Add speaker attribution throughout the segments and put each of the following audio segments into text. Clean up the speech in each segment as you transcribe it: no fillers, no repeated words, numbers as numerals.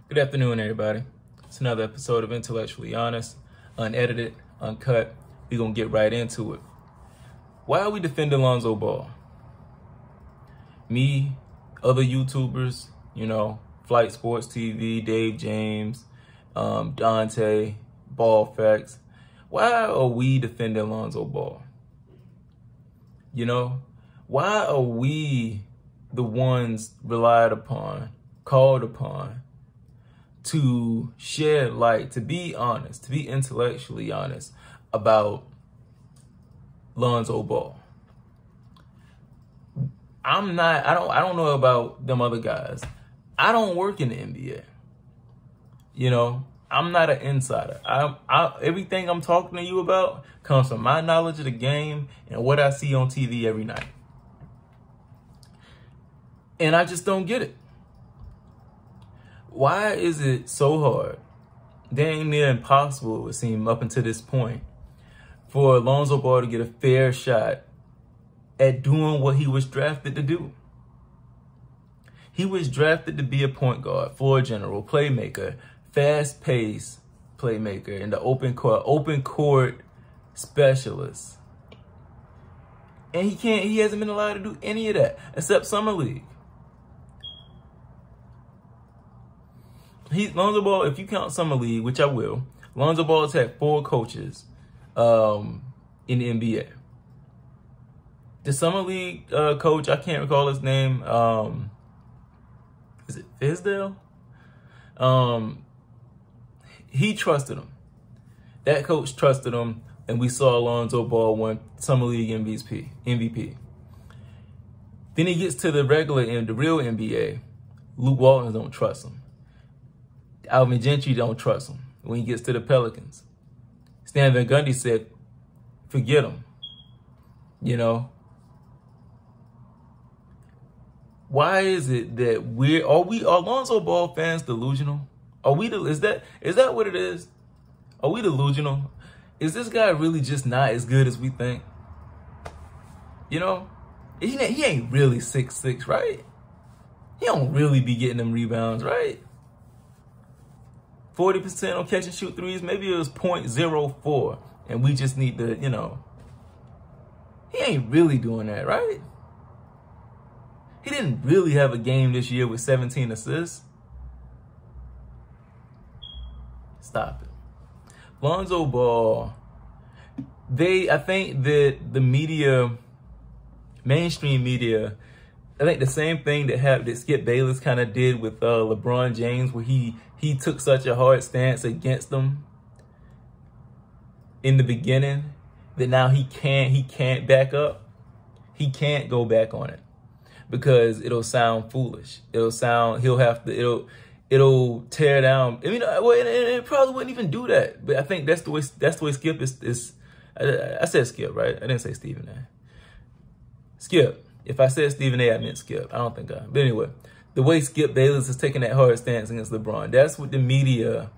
Speaker 1: Good afternoon, everybody. It's another episode of Intellectually Honest, unedited, uncut. We're going to get right into it. Why are we defending Lonzo Ball? Me, other YouTubers, Flight Sports TV, Dave James, Dante, Ball Facts. Why are we defending Lonzo Ball? Why are we the ones relied upon, called upon, to shed light, to be honest, to be intellectually honest about Lonzo Ball? I don't know about them other guys. I don't work in the NBA. I'm not an insider. Everything I'm talking to you about comes from my knowledge of the game and what I see on TV every night. And I just don't get it. Why is it so hard, dang near impossible, it would seem up until this point, for Lonzo Ball to get a fair shot at doing what he was drafted to do? He was drafted to be a point guard, floor general, playmaker, fast-paced playmaker, and the open court specialist. And he hasn't been allowed to do any of that except Summer League. Lonzo Ball, if you count Summer League, which I will, Lonzo Ball has had 4 coaches in the NBA. The Summer League coach, I can't recall his name. Is it Fizdale? He trusted him. That coach trusted him, and we saw Lonzo Ball win Summer League MVP. Then he gets to the real NBA. Luke Walton don't trust him. Alvin Gentry don't trust him when he gets to the Pelicans. Stan Van Gundy said, forget him. Why is it that are Lonzo Ball fans delusional? Is that what it is? Are we delusional? Is this guy really just not as good as we think? He ain't really 6'6", right? He don't really be getting them rebounds, right? 40% on catch and shoot threes. Maybe it was 0.04, and we just need to, he ain't really doing that, right? He didn't really have a game this year with 17 assists. Stop it. Lonzo Ball, I think that the media, mainstream media, I think the same thing that Skip Bayless kind of did with LeBron James, where he took such a hard stance against them in the beginning that now he can't back up. He can't go back on it because it'll sound foolish. It'll tear down. It probably wouldn't even do that. But I think that's the way Skip is. I said Skip, right? I didn't say Stephen A. Skip. If I said Stephen A, I meant Skip. I don't think I. But anyway, the way Skip Bayless is taking that hard stance against LeBron, that's what the media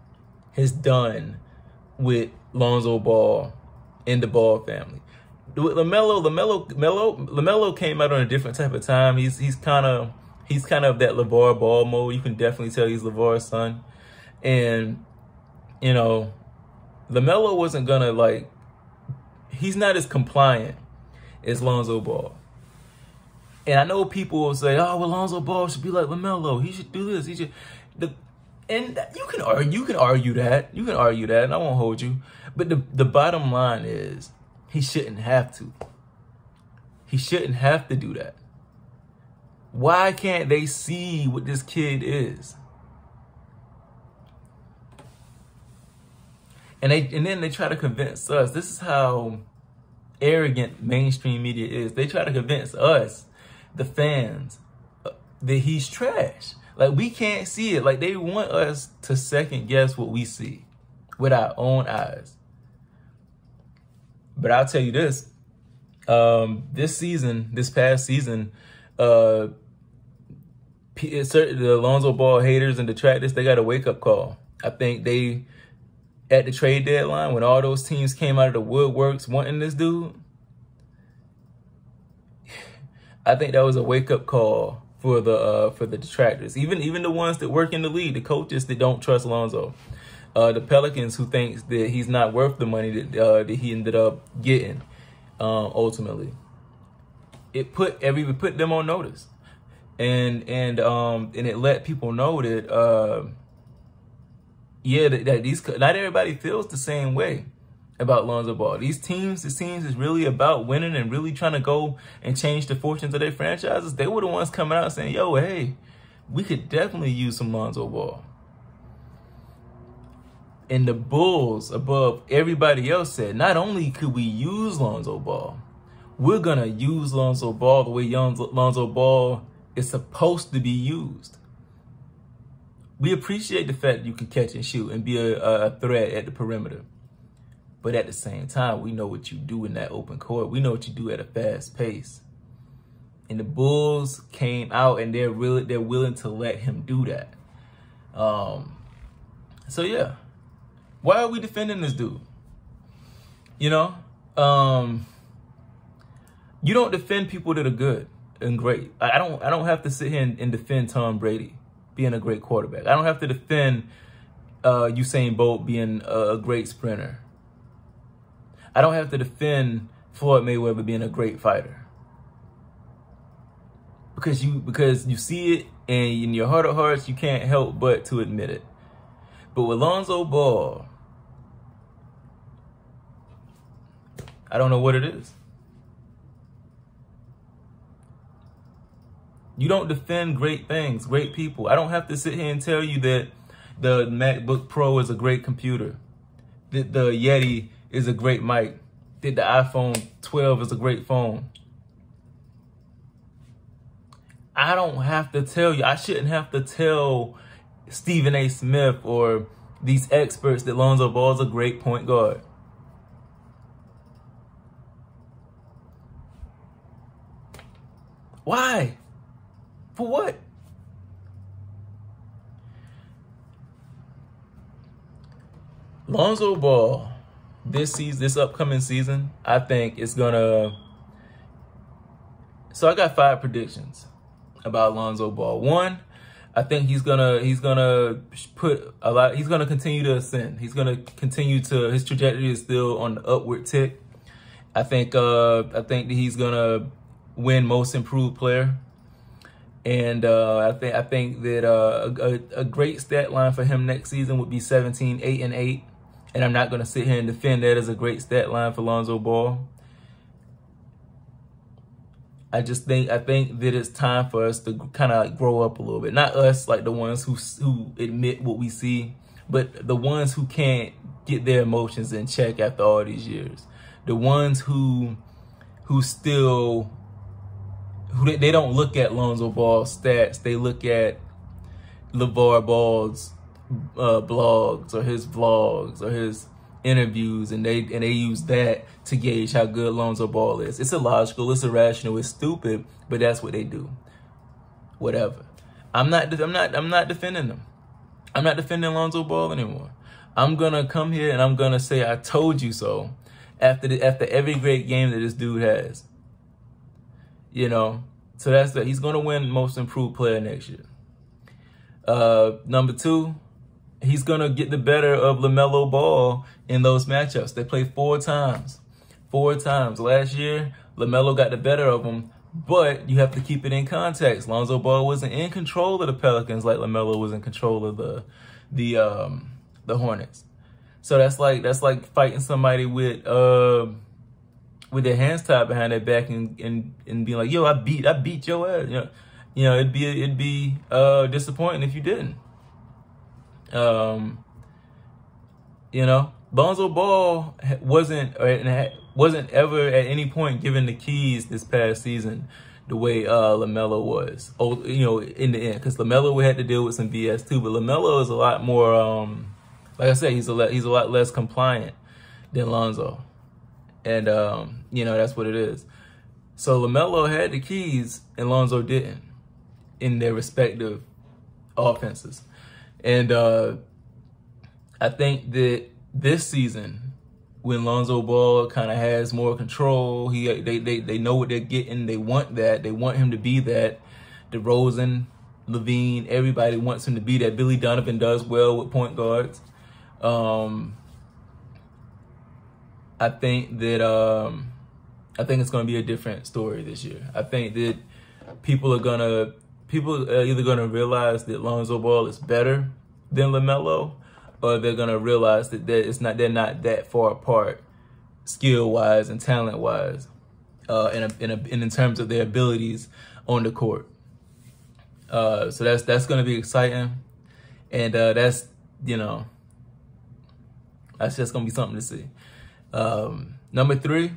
Speaker 1: has done with Lonzo Ball and the Ball family. With LaMelo came out on a different type of time. He's kind of that LeVar Ball mode. You can definitely tell he's LeVar's son. And, LaMelo wasn't gonna he's not as compliant as Lonzo Ball. And I know people will say, oh, well, Lonzo Ball should be like LaMelo. He should do this. He should. And you can argue that. You can argue that, and I won't hold you. But the bottom line is he shouldn't have to. He shouldn't have to do that. Why can't they see what this kid is? And then they try to convince us. This is how arrogant mainstream media is. They try to convince us, the fans, that he's trash. We can't see it. They want us to second guess what we see with our own eyes. But I'll tell you this. This past season, the Lonzo Ball haters and detractors, they got a wake-up call. I think at the trade deadline, when all those teams came out of the woodworks wanting this dude, I think that was a wake-up call for the detractors, even the ones that work in the league, the coaches that don't trust Lonzo, the Pelicans who thinks that he's not worth the money that he ended up getting ultimately. It put them on notice, and it let people know that that these, not everybody feels the same way about Lonzo Ball. These teams, it seems, is really about winning and really trying to go and change the fortunes of their franchises. They were the ones coming out saying, yo, hey, we could definitely use some Lonzo Ball. And the Bulls, above everybody else, said, not only could we use Lonzo Ball, we're going to use Lonzo Ball the way Lonzo Ball is supposed to be used. We appreciate the fact that you can catch and shoot and be a threat at the perimeter. But at the same time, we know what you do in that open court. We know what you do at a fast pace. And the Bulls came out and they're willing to let him do that. So yeah, why are we defending this dude? You know, you don't defend people that are good and great. I don't have to sit here and defend Tom Brady being a great quarterback. I don't have to defend Usain Bolt being a great sprinter. I don't have to defend Floyd Mayweather being a great fighter. Because you see it, and in your heart of hearts, you can't help but to admit it. But with Lonzo Ball, I don't know what it is. You don't defend great things, great people. I don't have to sit here and tell you that the MacBook Pro is a great computer, that the Yeti is a great mic, that the iPhone 12 is a great phone. I don't have to tell you. I shouldn't have to tell Stephen A. Smith or these experts that Lonzo Ball is a great point guard. Why? For what? Lonzo Ball, this upcoming season, I think it's gonna. So I got 5 predictions about Lonzo Ball. 1, I think he's gonna put a lot. He's gonna continue to ascend. He's gonna continue to, his trajectory is still on the upward tick. I think that he's gonna win Most Improved Player. And I think that a great stat line for him next season would be 17, 8 and 8. And I'm not going to sit here and defend that as a great stat line for Lonzo Ball. I think that it's time for us to kind of like grow up a little bit. Not us, like the ones who admit what we see, but the ones who can't get their emotions in check after all these years. The ones who still. They don't look at Lonzo Ball's stats. They look at LeVar Ball's blogs or his vlogs or his interviews, and they use that to gauge how good Lonzo Ball is. It's illogical, it's irrational, it's stupid, but that's what they do. Whatever. I'm not defending them. I'm not defending Lonzo Ball anymore. I'm gonna come here and I'm gonna say I told you so after every great game that this dude has. You know, so that's that. He's going to win Most Improved Player next year. Number 2, he's going to get the better of LaMelo Ball in those matchups. They played 4 times. 4 times. Last year, LaMelo got the better of him, but you have to keep it in context. Lonzo Ball wasn't in control of the Pelicans like LaMelo was in control of the Hornets. So that's like fighting somebody with their hands tied behind their back and being like, yo, I beat your ass. You know, it'd be disappointing if you didn't. You know, Lonzo Ball wasn't ever at any point given the keys this past season the way LaMelo was. Oh, you know, in the end, because LaMelo had to deal with some BS too, but LaMelo is a lot more. Like I said, he's a lot less compliant than Lonzo. And, you know, that's what it is. So LaMelo had the keys and Lonzo didn't in their respective offenses. And I think that this season, when Lonzo Ball kind of has more control, they know what they're getting. They want that. They want him to be that. DeRozan, Levine, everybody wants him to be that. Billy Donovan does well with point guards. I think it's going to be a different story this year. I think that people are either going to realize that Lonzo Ball is better than LaMelo, or they're going to realize that they're not that far apart skill-wise and talent-wise, in terms of their abilities on the court. So that's going to be exciting, and that's just going to be something to see. Number 3,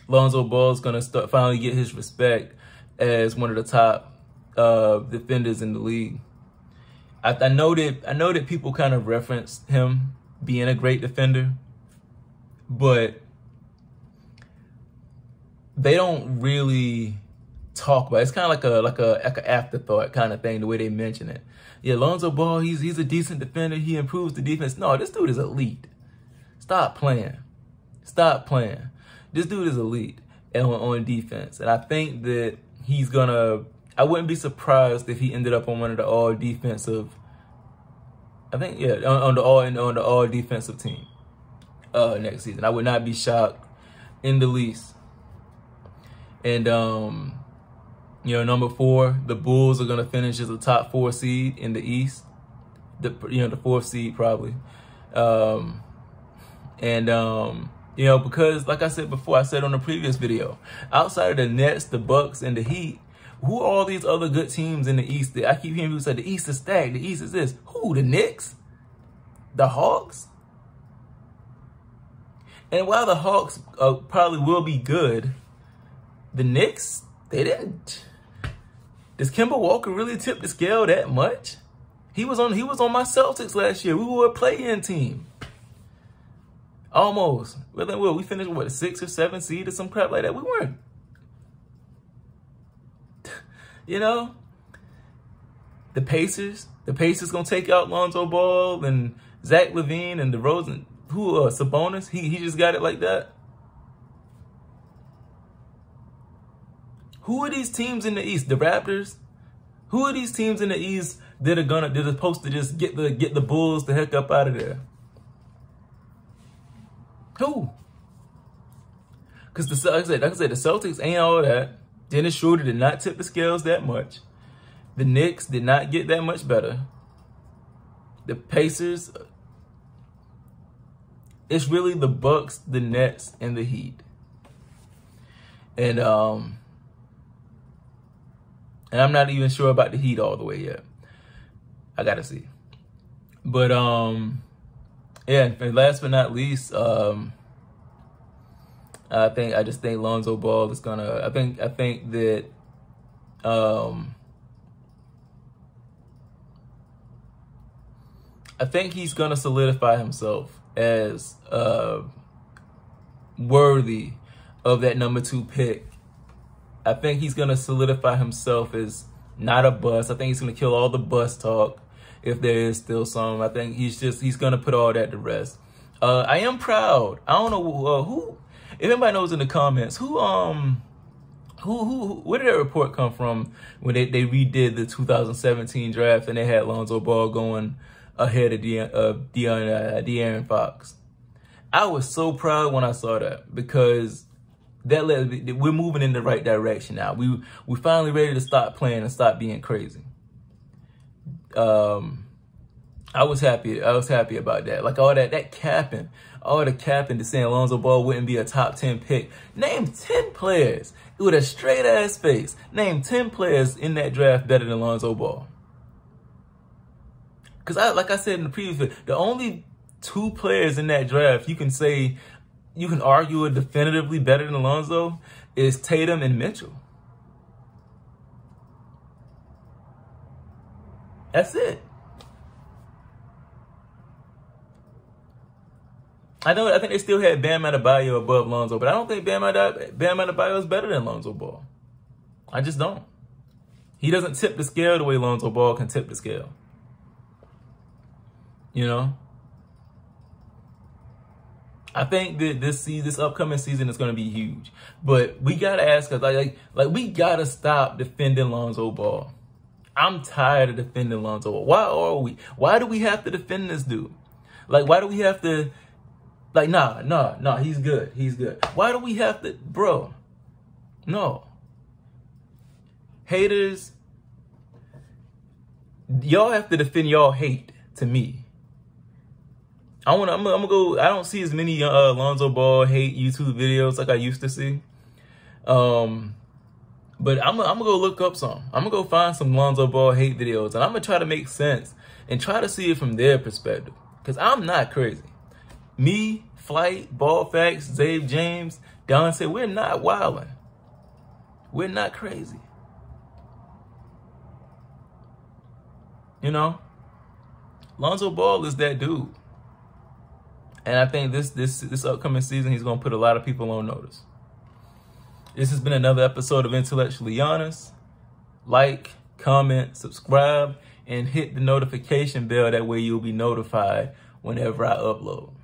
Speaker 1: Lonzo Ball is going to finally get his respect as one of the top defenders in the league. I know that people kind of referenced him being a great defender, but they don't really talk about it. It's kind of like a afterthought kind of thing, the way they mention it. Yeah, Lonzo Ball, he's a decent defender. He improves the defense. No, this dude is elite. Stop playing. Stop playing. This dude is elite on defense. And I think that he's gonna, I wouldn't be surprised if he ended up on one of the all defensive, on the all defensive team next season. I would not be shocked in the least. And number 4, the Bulls are gonna finish as a top 4 seed in the East. The 4th seed probably. Because like I said before, I said on the previous video, outside of the Nets, the Bucks, and the Heat, who are all these other good teams in the East? I keep hearing people say the East is stacked, the East is this. Who? The Knicks? The Hawks? And while the Hawks probably will be good, the Knicks, they didn't. Does Kemba Walker really tip the scale that much? He was on my Celtics last year. We were a play-in team. Almost. We finished, what, 6 or 7 seed or some crap like that? We weren't. The Pacers going to take out Lonzo Ball and Zach LaVine and DeRozan. Sabonis? He just got it like that? Who are these teams in the East? The Raptors? Who are these teams in the East that are supposed to just get the Bulls the heck up out of there? Who? Because like I said, the Celtics ain't all that. Dennis Schroeder did not tip the scales that much. The Knicks did not get that much better. The Pacers, it's really the Bucks, the Nets, and the Heat. And I'm not even sure about the Heat all the way yet. I gotta see. But and last but not least, I just think Lonzo Ball is gonna. I think that I think he's gonna solidify himself as worthy of that number 2 pick. I think he's gonna solidify himself as not a bust. I think he's gonna kill all the bust talk, if there is still some. I think he's gonna put all that to rest. I am proud. I don't know who. If anybody knows in the comments, where did that report come from when they redid the 2017 draft and they had Lonzo Ball going ahead of De'Aaron Fox? I was so proud when I saw that, because we're moving in the right direction now. We finally ready to stop playing and stop being crazy. I was happy about that. Like all the capping to saying Lonzo Ball wouldn't be a top 10 pick. Name 10 players with a straight ass face. Name 10 players in that draft better than Lonzo Ball. Because like I said in the previous video, the only 2 players in that draft you can argue are definitively better than Lonzo is Tatum and Mitchell. That's it. I think they still had Bam Adebayo above Lonzo, but I don't think Bam Adebayo is better than Lonzo Ball. I just don't. He doesn't tip the scale the way Lonzo Ball can tip the scale. I think that this upcoming season is going to be huge. But we got to ask us, like we got to stop defending Lonzo Ball. I'm tired of defending Lonzo Ball. Why are we? Why do we have to defend this dude? Like, why do we have to, like, nah, he's good. He's good. Why do we have to, bro? No. Haters, y'all have to defend y'all hate to me. I'm gonna go. I don't see as many Lonzo Ball hate YouTube videos like I used to see. But I'm gonna go look up some. I'm gonna go find some Lonzo Ball hate videos, and I'm gonna try to make sense and try to see it from their perspective. Cause I'm not crazy. Me, Flight, Ball Facts, Zabe James, Dante, we're not wilding. We're not crazy. You know, Lonzo Ball is that dude. And I think this upcoming season, he's going to put a lot of people on notice. This has been another episode of Intellectually Honest. Like, comment, subscribe, and hit the notification bell. That way you'll be notified whenever I upload.